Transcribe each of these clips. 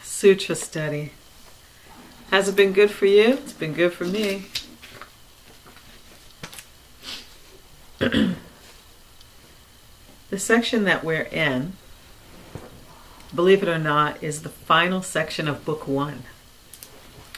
Sutra study. Has it been good for you? It's been good for me. The section that we're in, believe it or not, is the final section of Book 1.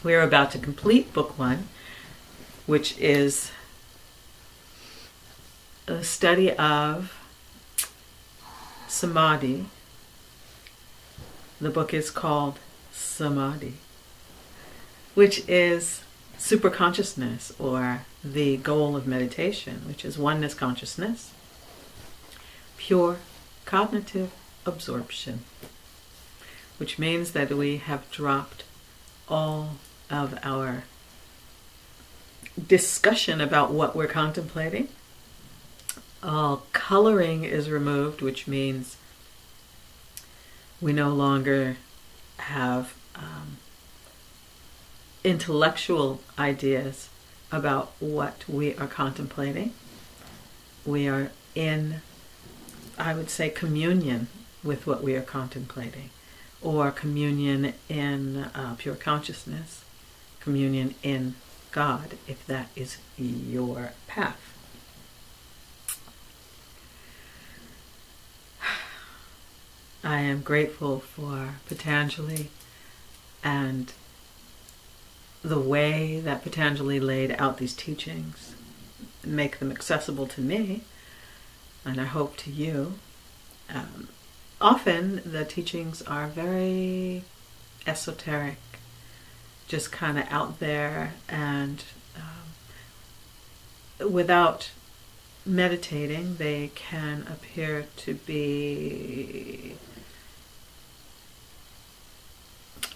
We are about to complete Book 1, which is a study of samadhi. The book is called Samadhi, which is superconsciousness, or the goal of meditation, which is oneness consciousness, pure cognitive absorption, which means that we have dropped all of our discussion about what we're contemplating. All coloring is removed, which means we no longer have intellectual ideas about what we are contemplating. We are in, I would say, communion with what we are contemplating, or communion in pure consciousness, communion in God, if that is your path. I am grateful for Patanjali and the way that Patanjali laid out these teachings, make them accessible to me, and I hope to you. Often the teachings are very esoteric, just kind of out there, and without meditating they can appear to be,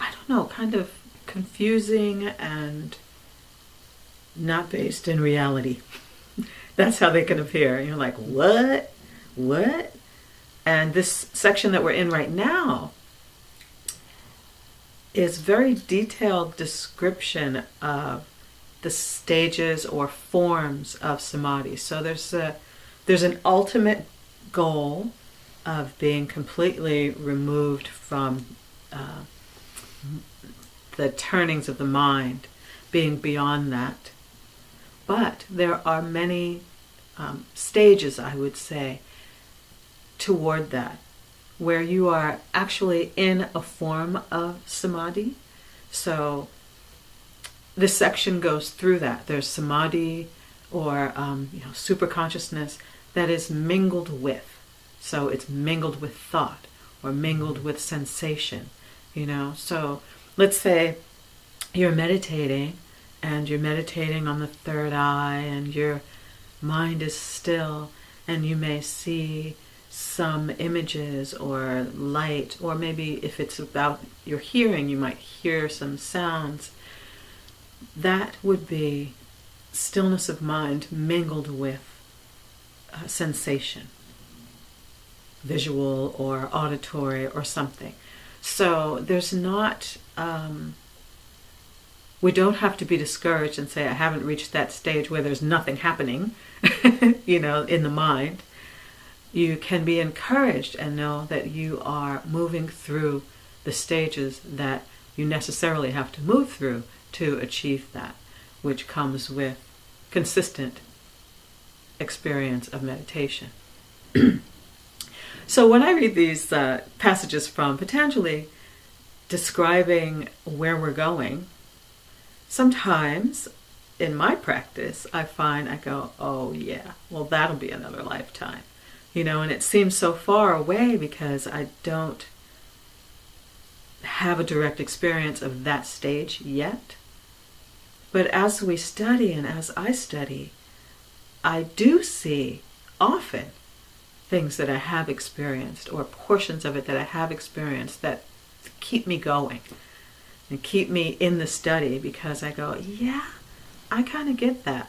I don't know, kind of confusing and not based in reality. That's how they can appear. You're like, what? What? And this section that we're in right now is very detailed description of the stages or forms of samadhi. So there's an ultimate goal of being completely removed from the turnings of the mind, being beyond that. But there are many stages, I would say, toward that, where you are actually in a form of samadhi. So this section goes through that. There's samadhi, or super consciousness that is mingled with. So it's mingled with thought or mingled with sensation. So let's say you're meditating, and you're meditating on the third eye, and your mind is still, and you may see some images or light, or maybe if it's about your hearing, you might hear some sounds. That would be stillness of mind mingled with sensation, visual or auditory or something. So there's not, we don't have to be discouraged and say, I haven't reached that stage where there's nothing happening, in the mind. You can be encouraged and know that you are moving through the stages that you necessarily have to move through to achieve that, which comes with consistent experience of meditation. So when I read these passages from Patanjali describing where we're going, sometimes in my practice I go, oh yeah, well that'll be another lifetime. And it seems so far away because I don't have a direct experience of that stage yet. But as we study, and as I study, I do see often things that I have experienced, or portions of it that I have experienced, that keep me going and keep me in the study, because I go, yeah, I kind of get that.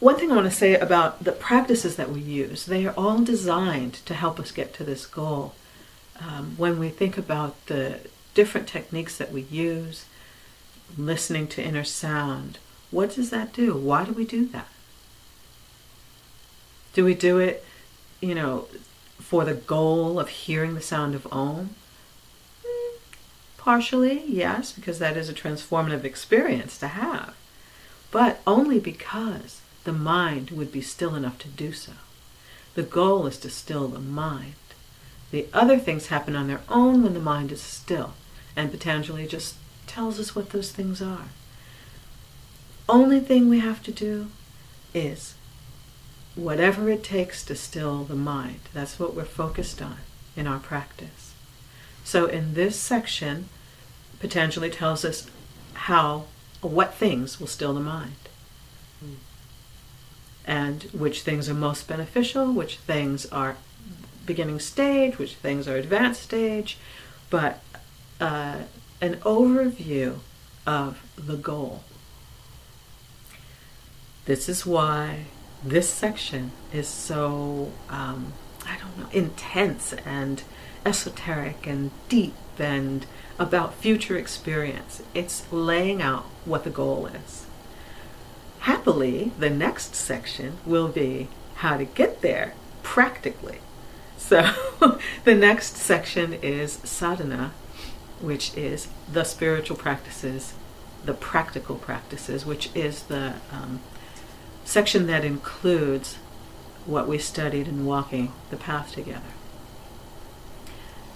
One thing I want to say about the practices that we use, they are all designed to help us get to this goal. When we think about the different techniques that we use, listening to inner sound, what does that do? Why do we do that? Do we do it, for the goal of hearing the sound of Om? Partially, yes, because that is a transformative experience to have, but only because the mind would be still enough to do so. The goal is to still the mind. The other things happen on their own when the mind is still, and Patanjali just tells us what those things are. Only thing we have to do is whatever it takes to still the mind. That's what we're focused on in our practice. So in this section, Patanjali tells us what things will still the mind. And which things are most beneficial, which things are beginning stage, which things are advanced stage, but an overview of the goal. This is why this section is so, intense and esoteric and deep and about future experience. It's laying out what the goal is. Happily, the next section will be how to get there practically. So the next section is sadhana, which is the spiritual practices, the practical practices, which is the section that includes what we studied in walking the path together.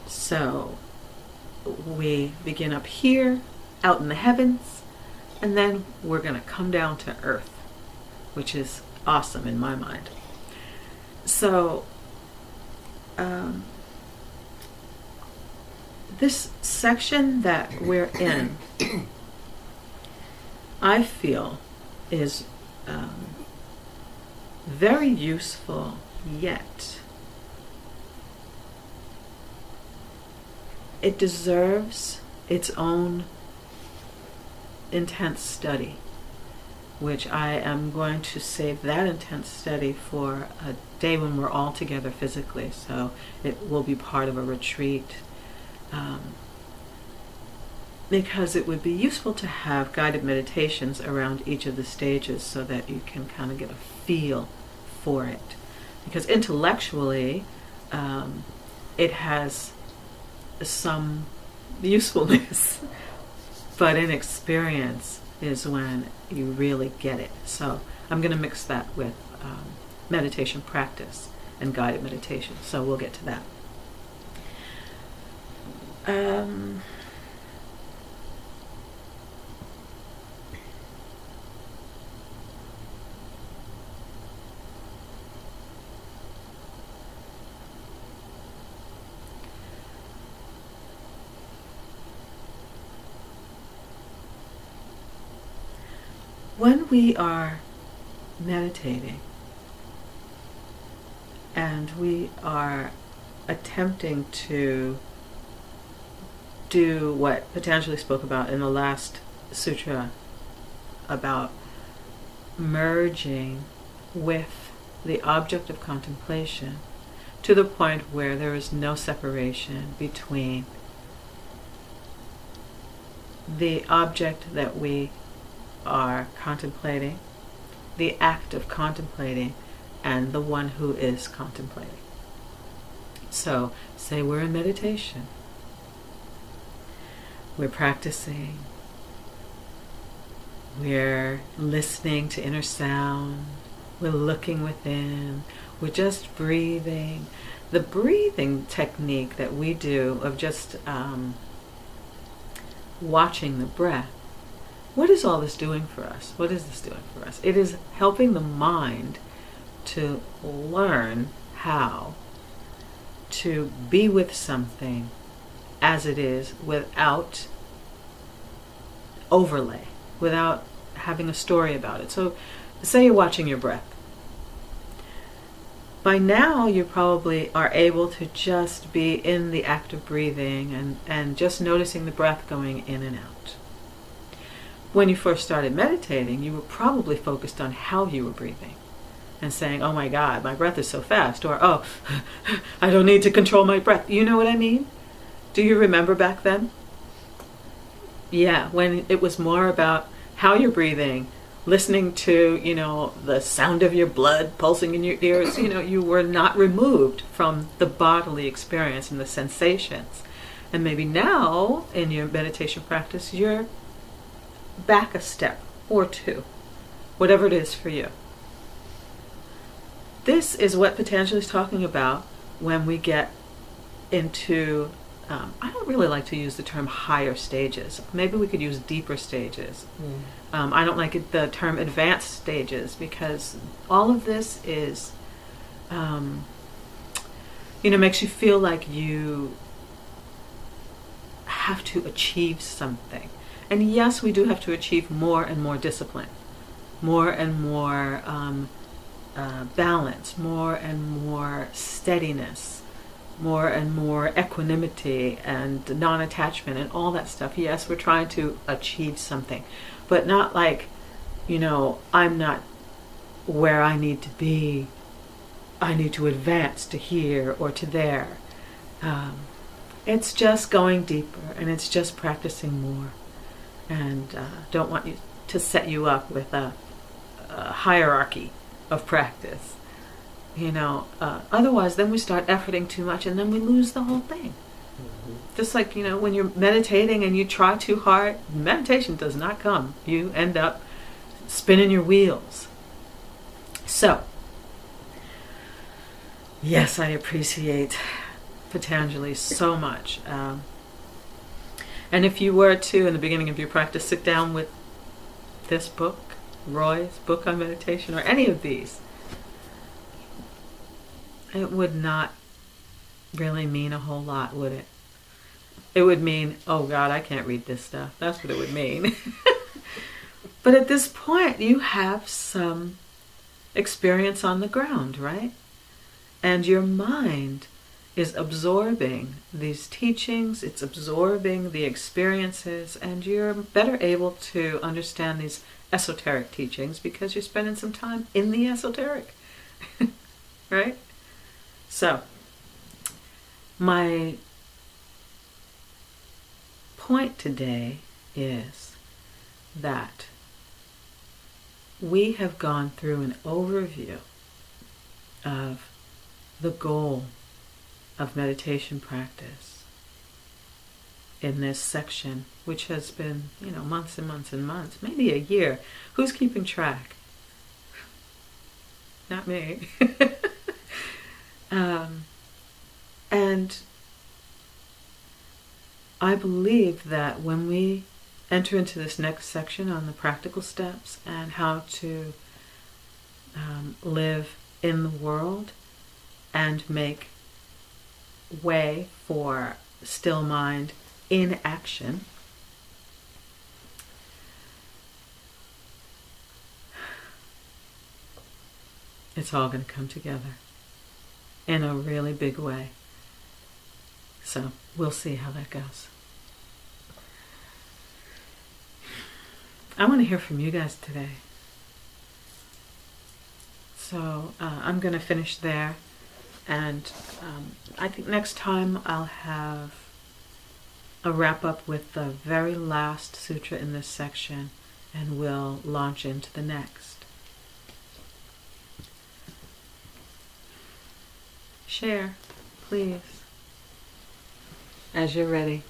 So we begin up here, out in the heavens, and then we're going to come down to earth, which is awesome in my mind. So this section that we're in, I feel, is very useful, yet it deserves its own intense study, which I am going to save that intense study for a day when we're all together physically, so it will be part of a retreat, because it would be useful to have guided meditations around each of the stages so that you can kind of get a feel for it. Because intellectually, it has some usefulness, but in experience is when you really get it. So I'm going to mix that with meditation practice and guided meditation. So we'll get to that. When we are meditating and we are attempting to do what Patanjali spoke about in the last sutra about merging with the object of contemplation to the point where there is no separation between the object that we are contemplating, the act of contemplating, and the one who is contemplating. So, say we're in meditation. We're practicing. We're listening to inner sound. We're looking within. We're just breathing. The breathing technique that we do of just watching the breath, what is all this doing for us? What is this doing for us? It is helping the mind to learn how to be with something as it is without overlay, without having a story about it. So say you're watching your breath. By now you probably are able to just be in the act of breathing and just noticing the breath going in and out. When you first started meditating, you were probably focused on how you were breathing and saying, oh my God, my breath is so fast, or oh, I don't need to control my breath. You know what I mean? Do you remember back then? Yeah, when it was more about how you're breathing, listening to, the sound of your blood pulsing in your ears, you were not removed from the bodily experience and the sensations. And maybe now in your meditation practice, you're back a step or two, whatever it is for you. This is what Patanjali is talking about when we get into, I don't really like to use the term higher stages. Maybe we could use deeper stages. I don't like the term advanced stages, because all of this is, makes you feel like you have to achieve something. And yes, we do have to achieve more and more discipline, more and more balance, more and more steadiness, more and more equanimity and non-attachment and all that stuff. Yes, we're trying to achieve something, but not like, I'm not where I need to be. I need to advance to here or to there. It's just going deeper, and it's just practicing more. And don't want to set you up with a hierarchy of practice. Otherwise then we start efforting too much, and then we lose the whole thing. Just like, when you're meditating and you try too hard, meditation does not come. You end up spinning your wheels. So, yes, I appreciate Patanjali so much. And if you were to, in the beginning of your practice, sit down with this book, Roy's book on meditation, or any of these, it would not really mean a whole lot, would it? It would mean, oh God, I can't read this stuff. That's what it would mean. But at this point, you have some experience on the ground, right? And your mind is absorbing these teachings, it's absorbing the experiences, and you're better able to understand these esoteric teachings because you're spending some time in the esoteric. Right? So, my point today is that we have gone through an overview of the goal of meditation practice in this section, which has been, months and months and months, maybe a year. Who's keeping track? Not me. And I believe that when we enter into this next section on the practical steps and how to live in the world and make way for still mind in action, it's all going to come together in a really big way. So we'll see how that goes. I want to hear from you guys today. So I'm going to finish there. And I think next time I'll have a wrap up with the very last sutra in this section, and we'll launch into the next. Share, please, as you're ready.